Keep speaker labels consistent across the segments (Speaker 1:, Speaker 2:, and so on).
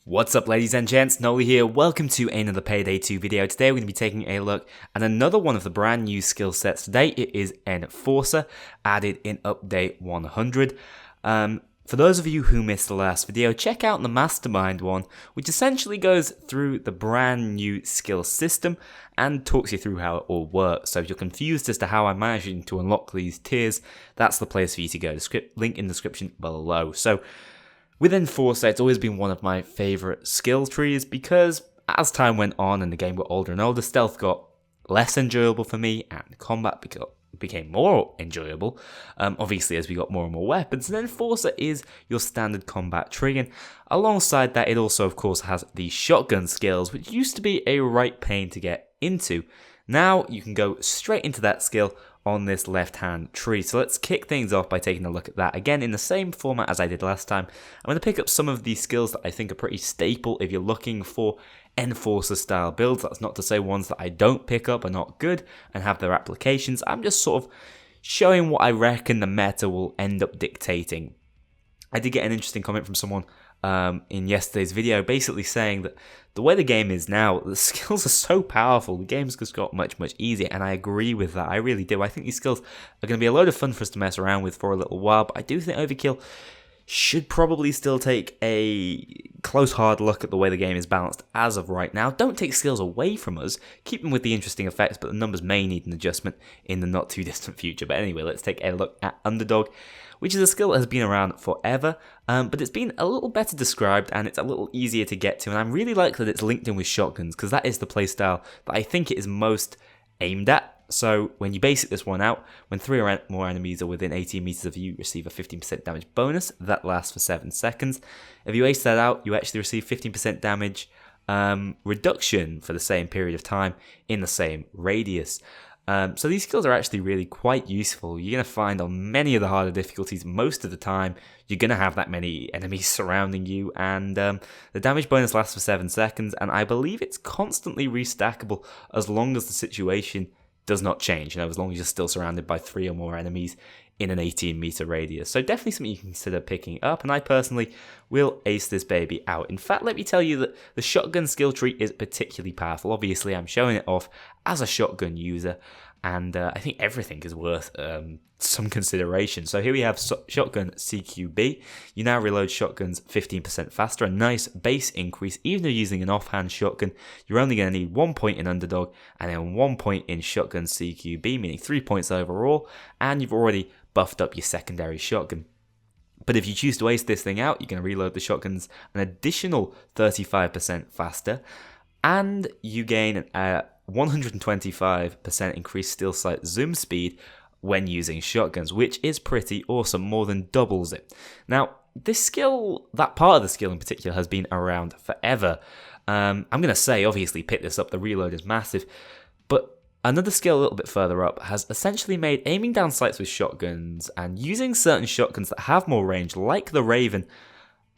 Speaker 1: What's up, ladies and gents, Noli here. Welcome to another Payday 2 video. Today we're going to be taking a look at another one of the brand new skill sets. Today it is Enforcer, added in update 100. For those of you who missed the last video, check out the Mastermind one, which essentially goes through the brand new skill system and talks you through how it all works. So if you're confused as to how I'm managing to unlock these tiers, that's the place for you to go. Link in the description below. So with Enforcer, it's always been one of my favourite skill trees because as time went on and the game got older and older, stealth got less enjoyable for me and combat became more enjoyable, obviously as we got more and more weapons. And Enforcer is your standard combat tree, and alongside that it also of course has the shotgun skills, which used to be a right pain to get into. Now you can go straight into that skill on this left hand tree. So let's kick things off by taking a look at that. Again, in the same format as I did last time, I'm going to pick up some of these skills that I think are pretty staple if you're looking for Enforcer style builds. That's not to say ones that I don't pick up are not good and have their applications. I'm just sort of showing what I reckon the meta will end up dictating. I did get an interesting comment from someone in yesterday's video, basically saying that the way the game is now, the skills are so powerful, the game's just got much easier, and I agree with that. I really do. I think these skills are going to be a load of fun for us to mess around with for a little while, but I do think Overkill should probably still take a close hard look at the way the game is balanced as of right now. Don't take skills away from us, keep them with the interesting effects, but the numbers may need an adjustment in the not too distant future. But anyway, let's take a look at Underdog, which is a skill that has been around forever, but it's been a little better described and it's a little easier to get to, and I really like that it's linked in with shotguns because that is the playstyle that I think it is most aimed at. So when you basic this one out, when 3 or more enemies are within 18 meters of you, you receive a 15% damage bonus. That lasts for 7 seconds. If you ace that out, you actually receive 15% damage reduction for the same period of time in the same radius. So these skills are actually really quite useful. You're going to find on many of the harder difficulties, most of the time, you're going to have that many enemies surrounding you, and the damage bonus lasts for 7 seconds, and I believe it's constantly restackable as long as the situation does not change, as long as you're still surrounded by 3 or more enemies in an 18 meter radius. So definitely something you can consider picking up, and I personally will ace this baby out. In fact, let me tell you that the shotgun skill tree is particularly powerful. Obviously, I'm showing it off as a shotgun user, and I think everything is worth some consideration. So here we have shotgun CQB. You now reload shotguns 15% faster, a nice base increase. Even though using an offhand shotgun, you're only going to need 1 point in Underdog and then 1 point in shotgun CQB, meaning 3 points overall, and you've already buffed up your secondary shotgun. But if you choose to ace this thing out, you're going to reload the shotguns an additional 35% faster, and you gain a 125% increased steel sight zoom speed when using shotguns, which is pretty awesome, more than doubles it. Now, this skill, that part of the skill in particular, has been around forever. I'm going to say, obviously, pick this up, the reload is massive, but another skill a little bit further up has essentially made aiming down sights with shotguns and using certain shotguns that have more range, like the Raven,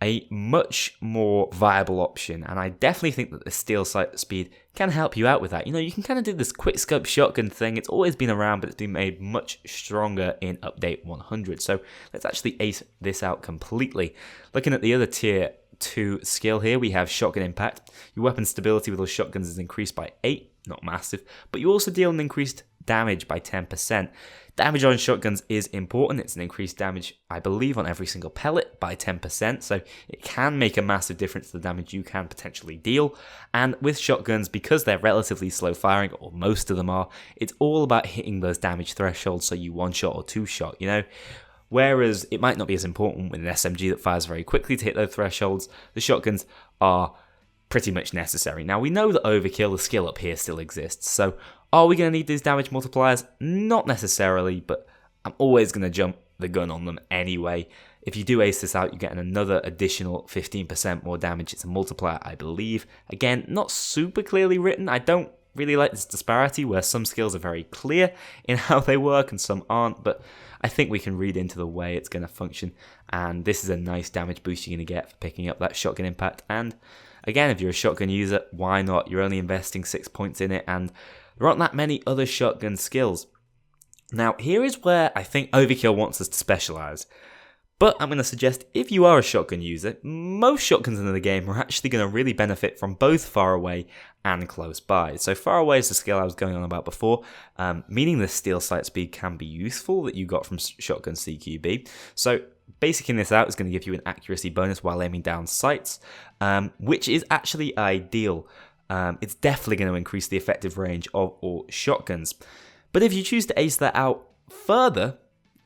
Speaker 1: a much more viable option, and I definitely think that the steel sight speed can help you out with that. You can kind of do this quick scope shotgun thing. It's always been around, but it's been made much stronger in update 100. So let's actually ace this out completely. Looking at the other tier 2 skill here, we have shotgun impact. Your weapon stability with those shotguns is increased by 8, not massive, but you also deal an increased damage by 10%. Damage on shotguns is important. It's an increased damage, I believe, on every single pellet by 10%, so it can make a massive difference to the damage you can potentially deal. And with shotguns, because they're relatively slow firing, or most of them are, it's all about hitting those damage thresholds so you one-shot or two-shot, Whereas it might not be as important with an SMG that fires very quickly to hit those thresholds, the shotguns are pretty much necessary. Now, we know that Overkill, the skill up here, still exists, so are we going to need these damage multipliers? Not necessarily, but I'm always going to jump the gun on them anyway. If you do ace this out, you get another additional 15% more damage. It's a multiplier, I believe. Again, not super clearly written. I don't really like this disparity where some skills are very clear in how they work and some aren't, but I think we can read into the way it's going to function, and this is a nice damage boost you're going to get for picking up that shotgun impact. And again, if you're a shotgun user, why not? You're only investing 6 points in it, and there aren't that many other shotgun skills. Now, here is where I think Overkill wants us to specialize. But I'm going to suggest if you are a shotgun user, most shotguns in the game are actually going to really benefit from both far away and close by. So far away is the skill I was going on about before, meaning the steel sight speed can be useful that you got from shotgun CQB. So basicing this out is going to give you an accuracy bonus while aiming down sights, which is actually ideal. It's definitely going to increase the effective range of all shotguns. But if you choose to ace that out further,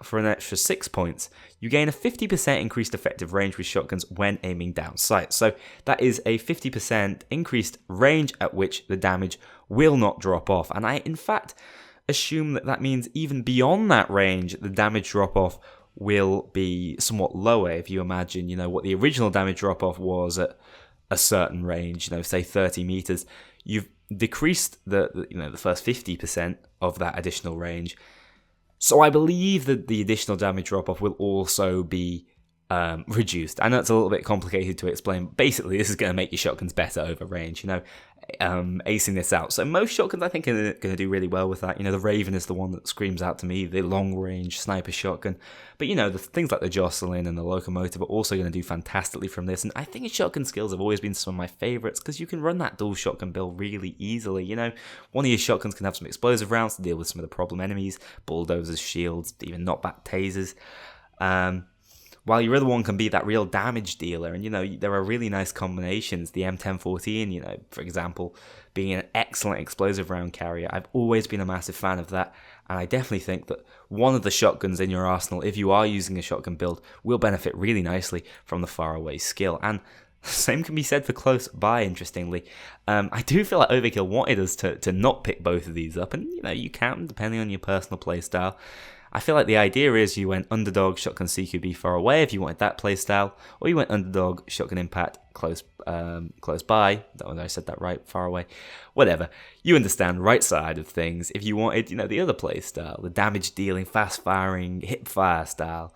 Speaker 1: for an extra 6 points, you gain a 50% increased effective range with shotguns when aiming down sight. So that is a 50% increased range at which the damage will not drop off. And I, in fact, assume that that means even beyond that range, the damage drop off will be somewhat lower. If you imagine, what the original damage drop off was at a certain range, say 30 meters, you've decreased the first 50% of that additional range. So I believe that the additional damage drop-off will also be reduced. I know it's a little bit complicated to explain. Basically, this is going to make your shotguns better over range, acing this out. So most shotguns, I think, are going to do really well with that. The Raven is the one that screams out to me, the long-range sniper shotgun. But, the things like the Jocelyn and the Locomotive are also going to do fantastically from this. And I think shotgun skills have always been some of my favorites because you can run that dual shotgun build really easily. One of your shotguns can have some explosive rounds to deal with some of the problem enemies, bulldozers, shields, even knockback tasers. While your other one can be that real damage dealer, and there are really nice combinations. The M1014, for example, being an excellent explosive round carrier. I've always been a massive fan of that, and I definitely think that one of the shotguns in your arsenal, if you are using a shotgun build, will benefit really nicely from the far away skill. And same can be said for close by, interestingly. I do feel like Overkill wanted us to not pick both of these up, and you can, depending on your personal playstyle. I feel like the idea is you went underdog, shotgun CQB far away if you wanted that playstyle, or you went underdog, shotgun impact close by. I said that right, far away. Whatever. You understand, right side of things. If you wanted, the other playstyle, the damage dealing, fast firing, hip fire style.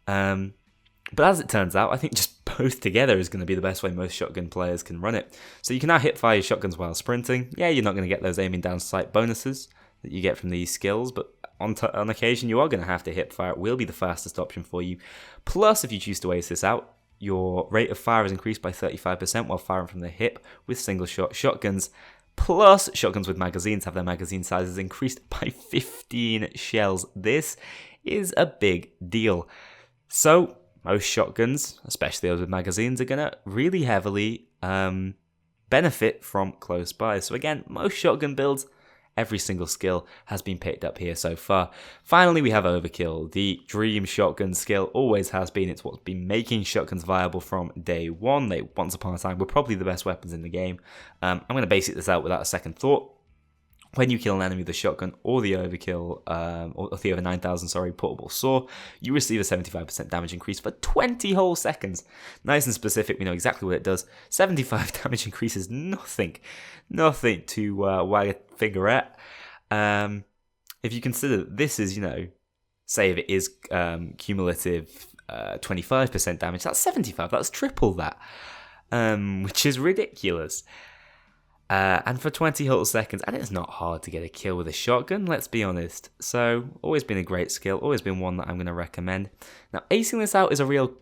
Speaker 1: But as it turns out, I think just both together is going to be the best way most shotgun players can run it. So you can now hip fire your shotguns while sprinting. Yeah, you're not going to get those aiming down sight bonuses that you get from these skills, but on occasion you are going to have to hip fire. It will be the fastest option for you. Plus, if you choose to ace this out, your rate of fire is increased by 35% while firing from the hip with single shot shotguns. Plus, shotguns with magazines have their magazine sizes increased by 15 shells. This is a big deal. So most shotguns, especially those with magazines, are going to really heavily benefit from close by. So again, most shotgun builds, every single skill has been picked up here so far. Finally, we have Overkill. The dream shotgun skill always has been. It's what's been making shotguns viable from day one. They, once upon a time, were probably the best weapons in the game. I'm going to basic this out without a second thought. When you kill an enemy with a shotgun or the Overkill, or the over 9000, portable saw, you receive a 75% damage increase for 20 whole seconds. Nice and specific, we know exactly what it does. 75 damage increase is nothing to wag a finger at. If you consider that this is, say if it is cumulative 25% damage, that's 75, that's triple that, which is ridiculous. And for 20 whole seconds, and it's not hard to get a kill with a shotgun, let's be honest. So, always been a great skill, always been one that I'm going to recommend. Now, acing this out is a real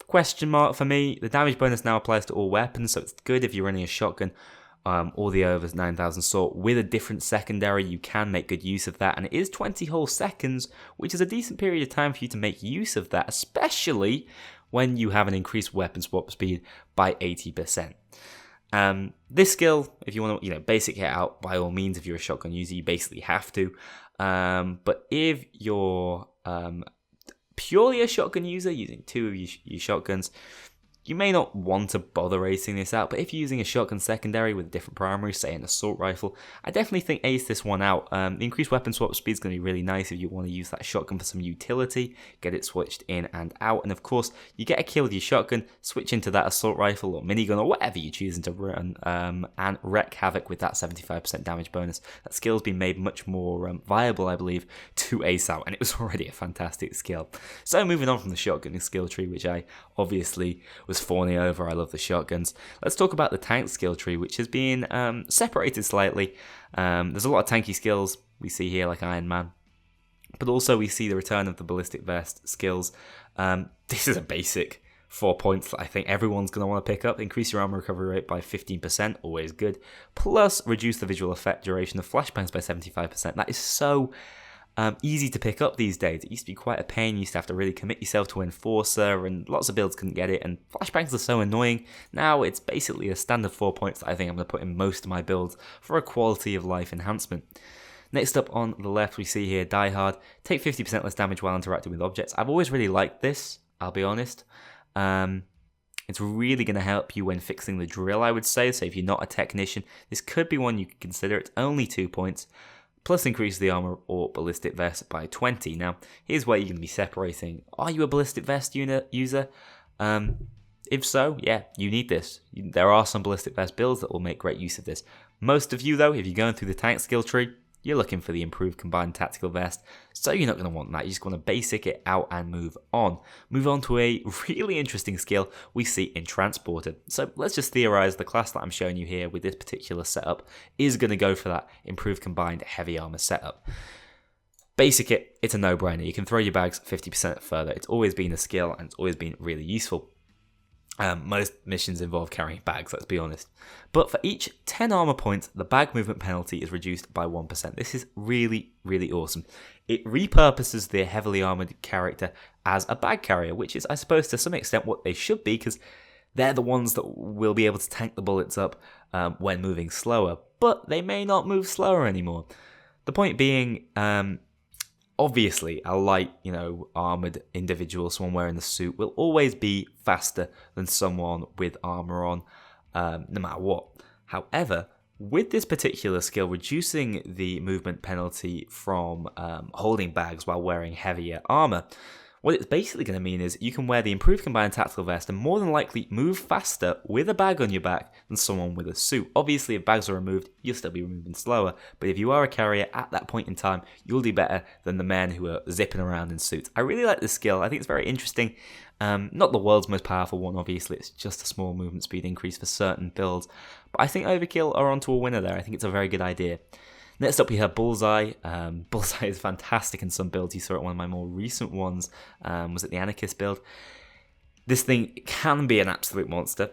Speaker 1: question mark for me. The damage bonus now applies to all weapons, so it's good if you're running a shotgun or the over 9000 sword with a different secondary. You can make good use of that, and it is 20 whole seconds, which is a decent period of time for you to make use of that, especially when you have an increased weapon swap speed by 80%. This skill, if you want to, basic it out, by all means, if you're a shotgun user, you basically have to. But if you're purely a shotgun user, using two of your shotguns, you may not want to bother acing this out, but if you're using a shotgun secondary with a different primary, say an assault rifle, I definitely think ace this one out. The increased weapon swap speed is going to be really nice if you want to use that shotgun for some utility, get it switched in and out, and of course, you get a kill with your shotgun, switch into that assault rifle or minigun or whatever you're choosing to run, and wreak havoc with that 75% damage bonus. That skill's been made much more viable, I believe, to ace out, and it was already a fantastic skill. So moving on from the shotgun skill tree, which I obviously was fawning over. I love the shotguns. Let's talk about the tank skill tree, which has been separated slightly. There's a lot of tanky skills we see here, like Iron Man. But also we see the return of the ballistic vest skills. This is a basic 4 points that I think everyone's going to want to pick up. Increase your armor recovery rate by 15%, always good. Plus, reduce the visual effect duration of flashbangs by 75%. That is so easy to pick up these days. It used to be quite a pain. You used to have to really commit yourself to Enforcer, and lots of builds couldn't get it, and flashbangs are so annoying. Now it's basically a standard 4 points that I think I'm going to put in most of my builds for a quality of life enhancement. Next up on the left, we see here Die Hard. Take 50% less damage while interacting with objects. I've always really liked this, I'll be honest. It's really going to help you when fixing the drill, I would say. So if you're not a technician, this could be one you could consider. It's only 2 points. Plus increase the armor or ballistic vest by 20. Now, here's where you're going to be separating. Are you a ballistic vest user? If so, yeah, you need this. There are some ballistic vest builds that will make great use of this. Most of you, though, if you're going through the tank skill tree, you're looking for the improved combined tactical vest, so you're not going to want that. You just want to basic it out and move on. Move on to a really interesting skill we see in Transporter. So let's just theorize the class that I'm showing you here with this particular setup is going to go for that improved combined heavy armor setup. Basic it, it's a no-brainer. You can throw your bags 50% further. It's always been a skill and it's always been really useful. Most missions involve carrying bags, let's be honest. But for each 10 armor points, the bag movement penalty is reduced by 1%. This is really, really awesome. It repurposes the heavily armored character as a bag carrier, which is, I suppose, to some extent what they should be, because they're the ones that will be able to tank the bullets up when moving slower. But they may not move slower anymore. The point being, obviously, a light, armored individual, someone wearing the suit, will always be faster than someone with armor on, no matter what. However, with this particular skill, reducing the movement penalty from holding bags while wearing heavier armor, what it's basically going to mean is you can wear the improved combined tactical vest and more than likely move faster with a bag on your back than someone with a suit. Obviously, if bags are removed, you'll still be moving slower, but if you are a carrier at that point in time, you'll do better than the men who are zipping around in suits. I really like this skill. I think it's very interesting. Not the world's most powerful one, obviously. It's just a small movement speed increase for certain builds, but I think Overkill are onto a winner there. I think it's a very good idea. Next up, we have Bullseye. Bullseye is fantastic in some builds. You saw it in one of my more recent ones. Was it the Anarchist build? This thing can be an absolute monster.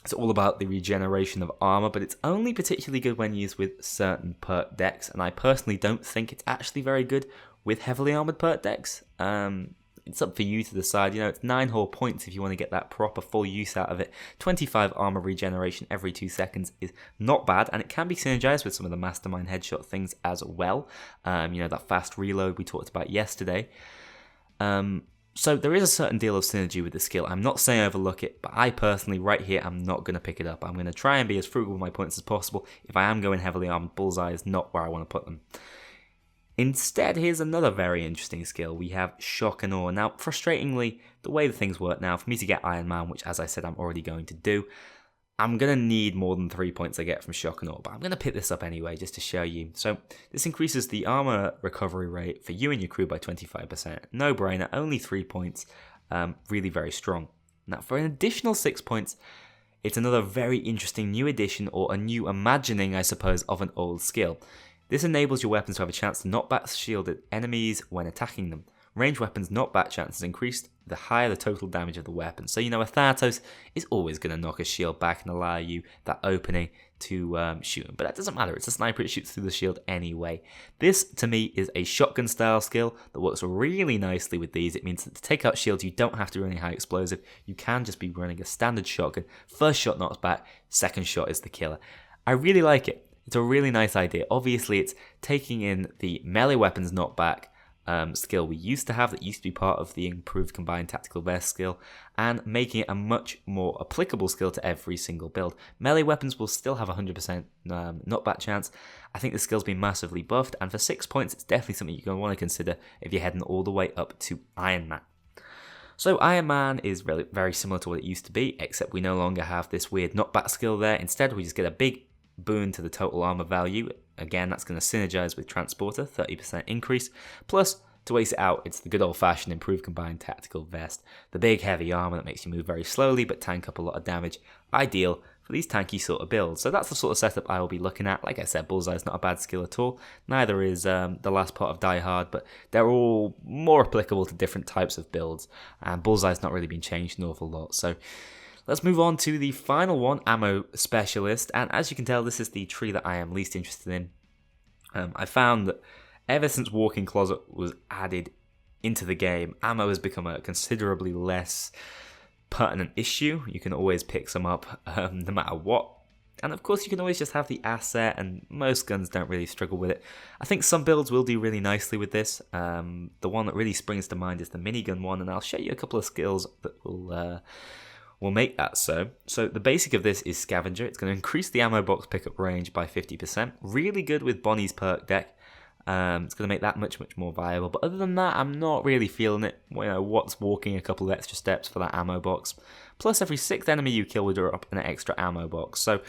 Speaker 1: It's all about the regeneration of armor, but it's only particularly good when used with certain perk decks, and I personally don't think it's actually very good with heavily armored perk decks. It's up for you to decide. It's 9 whole points if you want to get that proper full use out of it. 25 armor regeneration every 2 seconds is not bad, and it can be synergized with some of the mastermind headshot things as well. That fast reload we talked about yesterday. So there is a certain deal of synergy with the skill. I'm not saying overlook it, but I personally, right here, I'm not going to pick it up. I'm going to try and be as frugal with my points as possible. If I am going heavily armored, Bullseye is not where I want to put them. Instead, here's another very interesting skill. We have Shock and Awe. Now, frustratingly, the way the things work now, for me to get Iron Man, which as I said I'm already going to do, I'm going to need more than 3 points I get from Shock and Awe, but I'm going to pick this up anyway just to show you. So this increases the armor recovery rate for you and your crew by 25%. No brainer, only 3 points, really very strong. Now for an additional 6 points, it's another very interesting new addition, or a new imagining, I suppose, of an old skill. This enables your weapons to have a chance to knock back shielded enemies when attacking them. Ranged weapons knockback chances increased the higher the total damage of the weapon. So, a Thanatos is always going to knock a shield back and allow you that opening to shoot him. But that doesn't matter. It's a sniper. It shoots through the shield anyway. This, to me, is a shotgun style skill that works really nicely with these. It means that to take out shields, you don't have to run any high explosive. You can just be running a standard shotgun. First shot knocks back. Second shot is the killer. I really like it. It's a really nice idea. Obviously, it's taking in the melee weapons knockback skill we used to have, that used to be part of the improved combined tactical vest skill, and making it a much more applicable skill to every single build. Melee weapons will still have 100% knockback chance. I think the skill's been massively buffed, and for 6 points, it's definitely something you're going to want to consider if you're heading all the way up to Iron Man. So Iron Man is very, very similar to what it used to be, except we no longer have this weird knockback skill there. Instead, we just get a big boon to the total armor value. Again, that's going to synergize with Transporter, 30% increase. Plus, to waste it out, it's the good old-fashioned improved combined tactical vest. The big heavy armor that makes you move very slowly but tank up a lot of damage. Ideal for these tanky sort of builds. So that's the sort of setup I will be looking at. Like I said, Bullseye's not a bad skill at all. Neither is the last part of Die Hard, but they're all more applicable to different types of builds. And Bullseye's not really been changed an awful lot. So let's move on to the final one, Ammo Specialist. And as you can tell, this is the tree that I am least interested in. I found that ever since Walk-in Closet was added into the game, ammo has become a considerably less pertinent issue. You can always pick some up no matter what. And of course, you can always just have the asset, and most guns don't really struggle with it. I think some builds will do really nicely with this. The one that really springs to mind is the minigun one, and I'll show you a couple of skills that will make that so. So the basic of this is Scavenger. It's going to increase the ammo box pickup range by 50%. Really good with Bonnie's perk deck. It's going to make that much more viable. But other than that, I'm not really feeling it. What's walking a couple of extra steps for that ammo box. Plus, every 6th enemy you kill will drop an extra ammo box. So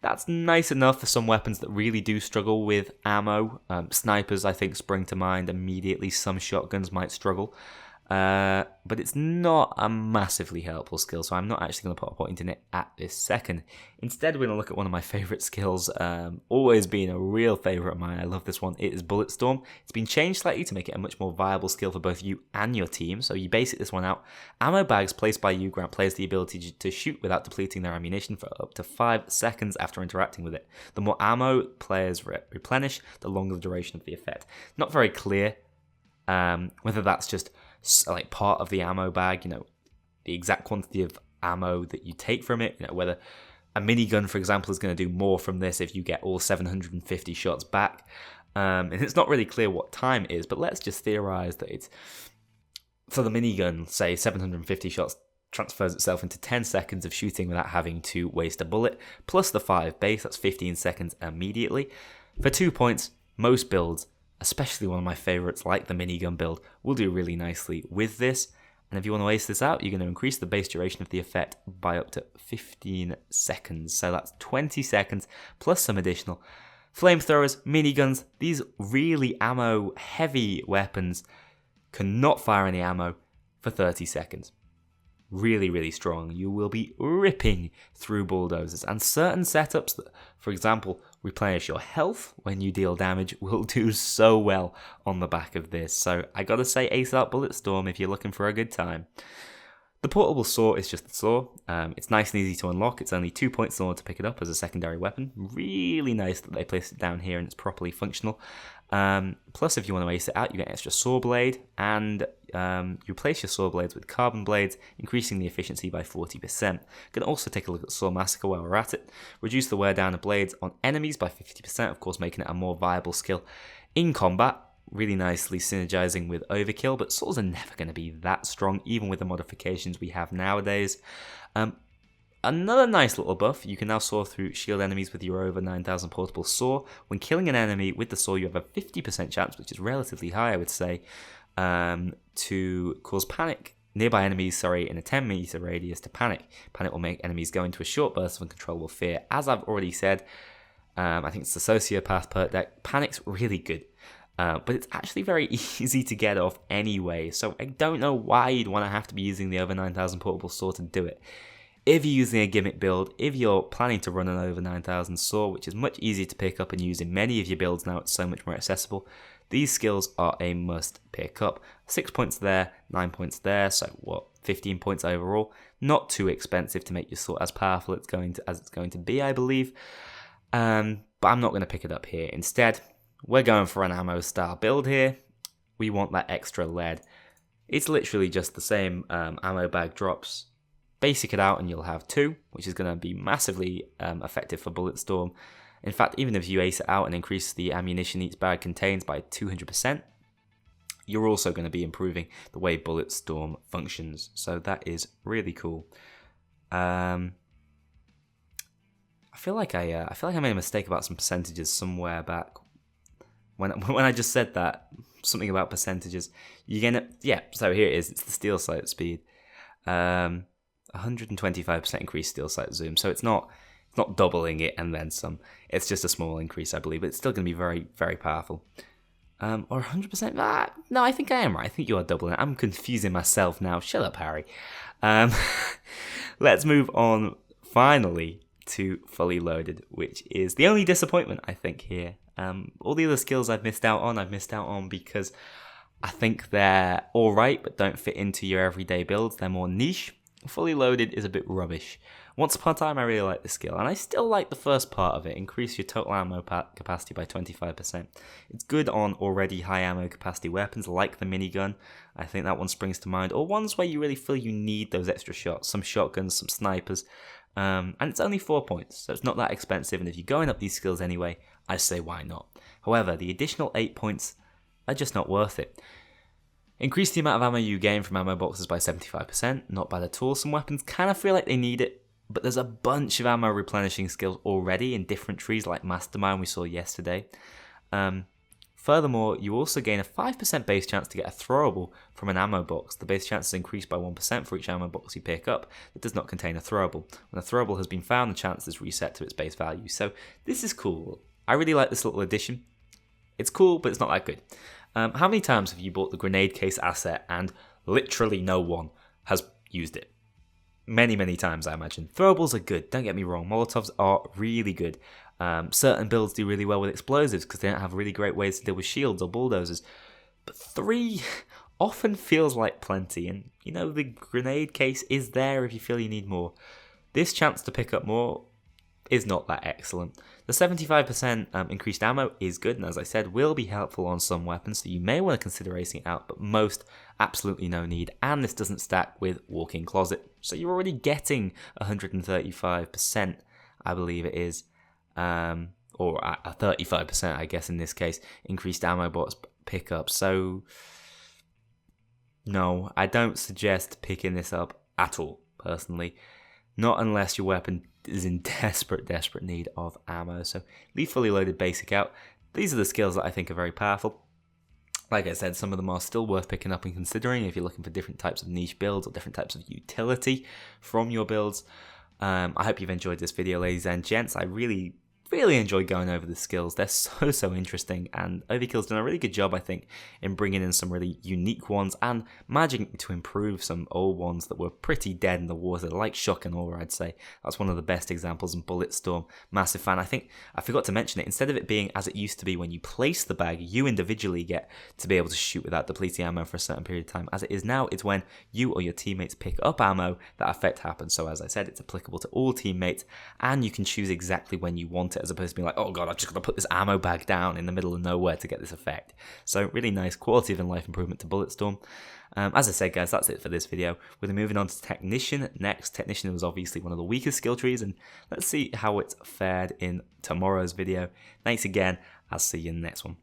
Speaker 1: that's nice enough for some weapons that really do struggle with ammo. Snipers, I think, spring to mind immediately. Some shotguns might struggle. But it's not a massively helpful skill, so I'm not actually going to put a point in it at this second. Instead, we're going to look at one of my favourite skills, always been a real favourite of mine. I love this one. It is Bulletstorm. It's been changed slightly to make it a much more viable skill for both you and your team, so you basic this one out. Ammo bags placed by you grant players the ability to shoot without depleting their ammunition for up to 5 seconds after interacting with it. The more ammo players replenish, the longer the duration of the effect. Not very clear whether that's just like part of the ammo bag, the exact quantity of ammo that you take from it, whether a minigun, for example, is going to do more from this if you get all 750 shots back. And it's not really clear what time it is, but let's just theorize that it's, for the minigun, say 750 shots transfers itself into 10 seconds of shooting without having to waste a bullet, plus the 5 base, that's 15 seconds immediately. For 2 points, most builds, especially one of my favorites like the minigun build, will do really nicely with this. And if you want to ace this out, you're going to increase the base duration of the effect by up to 15 seconds. So that's 20 seconds plus some additional. Flamethrowers, miniguns, these really ammo heavy weapons cannot fire any ammo for 30 seconds. Really strong. You will be ripping through bulldozers, and certain setups that, for example, replenish your health when you deal damage will do so well on the back of this. So I gotta say, ace out Bulletstorm if you're looking for a good time. The portable saw is just the saw. It's nice and easy to unlock. It's only 2 points in order to pick it up as a secondary weapon. Really nice that they placed it down here and it's properly functional. Plus, if you want to ace it out, you get an extra saw blade, and you replace your saw blades with carbon blades, increasing the efficiency by 40%. You can also take a look at Saw Massacre while we're at it. Reduce the wear down of blades on enemies by 50%, of course making it a more viable skill in combat. Really nicely synergizing with Overkill, but saws are never going to be that strong, even with the modifications we have nowadays. Another nice little buff, you can now saw through shield enemies with your over 9000 portable saw. When killing an enemy with the saw, you have a 50% chance, which is relatively high, I would say, to cause panic. Nearby enemies, in a 10 meter radius to panic. Panic will make enemies go into a short burst of uncontrollable fear. As I've already said, I think it's the Sociopath perk deck. Panic's really good. But it's actually very easy to get off anyway, so I don't know why you'd want to have to be using the over 9000 portable saw to do it. If you're using a gimmick build, if you're planning to run an over 9000 saw, which is much easier to pick up and use in many of your builds now, it's so much more accessible, these skills are a must pick up. 6 points there, 9 points there, so 15 points overall. Not too expensive to make your saw as powerful as it's going to be, I believe. But I'm not going to pick it up here. Instead, we're going for an ammo style build here. We want that extra lead. It's literally just the same ammo bag drops. Basic it out and you'll have 2, which is going to be massively effective for Bulletstorm. In fact, even if you ace it out and increase the ammunition each bag contains by 200%, you're also going to be improving the way Bulletstorm functions. So that is really cool. I feel like I made a mistake about some percentages somewhere back. When I just said that, something about percentages, you're gonna, so here it is, it's the steel sight speed. 125% increased steel sight zoom, so it's not doubling it and then some, it's just a small increase, I believe, but it's still going to be very, very powerful. Or 100%, no, I think I am right, I think you are doubling it, I'm confusing myself now, shut up, Harry. Let's move on, finally, to fully loaded, which is the only disappointment I think here. All the other skills I've missed out on because I think they're alright but don't fit into your everyday builds. They're more niche. Fully loaded is a bit rubbish. Once upon a time I really liked the skill, and I still like the first part of it. Increase your total ammo capacity by 25%. It's good on already high ammo capacity weapons like the minigun. I think that one springs to mind. Or ones where you really feel you need those extra shots. Some shotguns, some snipers. And it's only 4 points, so it's not that expensive, and if you're going up these skills anyway, I say why not. However, the additional 8 points are just not worth it. Increase the amount of ammo you gain from ammo boxes by 75%, not bad at all. Some weapons kind of feel like they need it, but there's a bunch of ammo replenishing skills already in different trees like Mastermind we saw yesterday. Furthermore, you also gain a 5% base chance to get a throwable from an ammo box. The base chance is increased by 1% for each ammo box you pick up that does not contain a throwable. When a throwable has been found, the chance is reset to its base value. So this is cool. I really like this little addition. It's cool, but it's not that good. How many times have you bought the grenade case asset and literally no one has used it? Many, many times, I imagine. Throwables are good, don't get me wrong. Molotovs are really good. Certain builds do really well with explosives because they don't have really great ways to deal with shields or bulldozers. But 3 often feels like plenty, and you know, the grenade case is there if you feel you need more. This chance to pick up more is not that excellent. The 75% increased ammo is good, and as I said, will be helpful on some weapons, so you may want to consider racing it out, but most, absolutely no need. And this doesn't stack with walk-in closet, so you're already getting 135%, I believe it is, or a 35%, I guess in this case, increased ammo box pickup. So, no, I don't suggest picking this up at all, personally. Not unless your weapon is in desperate need of ammo. So leave fully loaded basic out. These are the skills that I think are very powerful. Like I said, some of them are still worth picking up and considering if you're looking for different types of niche builds or different types of utility from your builds. I hope you've enjoyed this video, ladies and gents. I really enjoyed going over the skills. They're so interesting, and Overkill's done a really good job, I think, in bringing in some really unique ones and managing to improve some old ones that were pretty dead in the water, like Shock and Aura, I'd say. That's one of the best examples, and Bulletstorm, massive fan. I think I forgot to mention it, instead of it being as it used to be when you place the bag, you individually get to be able to shoot without depleting ammo for a certain period of time. As it is now, it's when you or your teammates pick up ammo that effect happens. So as I said, it's applicable to all teammates, and you can choose exactly when you want it, as opposed to being like, oh god, I've just got to put this ammo bag down in the middle of nowhere to get this effect. So really nice quality of life improvement to Bulletstorm. As I said, guys, that's it for this video. We're moving on to Technician next. Technician was obviously one of the weakest skill trees, and let's see how it's fared in tomorrow's video. Thanks again. I'll see you in the next one.